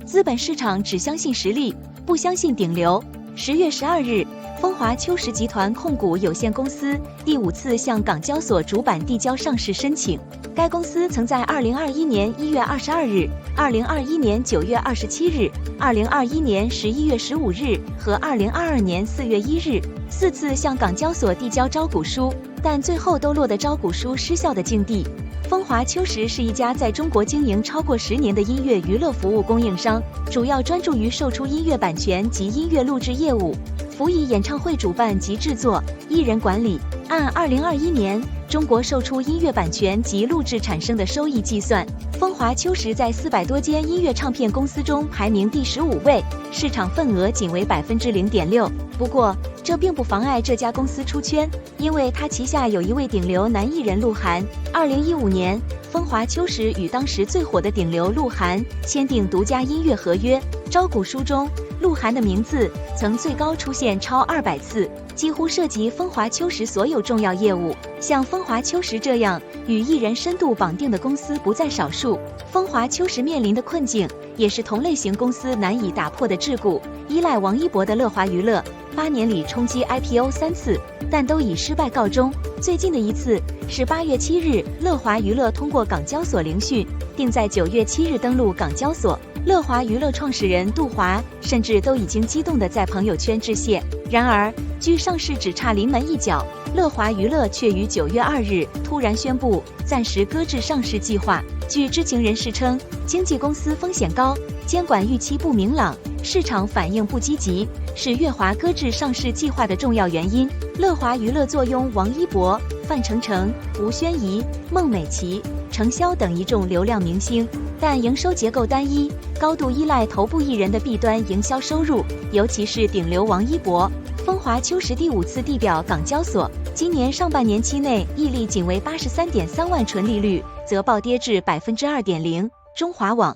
资本市场只相信实力，不相信顶流。10月12日，风华秋实集团控股有限公司第5次向港交所主板递交上市申请。该公司曾在2021年1月22日、2021年9月27日、2021年11月15日和2022年4月1日4次向港交所递交招股书，但最后都落得招股书失效的境地。风华秋实是一家在中国经营超过10年的音乐娱乐服务供应商，主要专注于售出音乐版权及音乐录制业务，辅以演唱会主办及制作、艺人管理。按2021年中国售出音乐版权及录制产生的收益计算，风华秋实在400多间音乐唱片公司中排名第15位，市场份额仅为0.6%。不过，这并不妨碍这家公司出圈，因为它旗下有一位顶流男艺人鹿晗。2015年，风华秋实与当时最火的顶流鹿晗签订独家音乐合约，招股书中鹿晗的名字曾最高出现超200次，几乎涉及风华秋实所有重要业务。像风华秋实这样与艺人深度绑定的公司不在少数，风华秋实面临的困境也是同类型公司难以打破的桎梏。依赖王一博的乐华娱乐8年里冲击 IPO 3次，但都以失败告终。最近的一次是8月7日，乐华娱乐通过港交所聆讯，并在9月7日登陆港交所。乐华娱乐创始人杜华甚至都已经激动地在朋友圈致谢。然而，距上市只差临门一脚，乐华娱乐却于9月2日突然宣布暂时搁置上市计划。据知情人士称，经纪公司风险高，监管预期不明朗，市场反应不积极，是乐华搁置上市计划的重要原因。乐华娱乐坐拥王一博、范丞丞、吴宣仪、孟美岐、程潇等一众流量明星，但营收结构单一，高度依赖头部艺人的弊端营销收入，尤其是顶流王一博。风华秋实第5次地表港交所，今年上半年期内溢利仅为83.3万，纯利率则暴跌至2.0%。中华网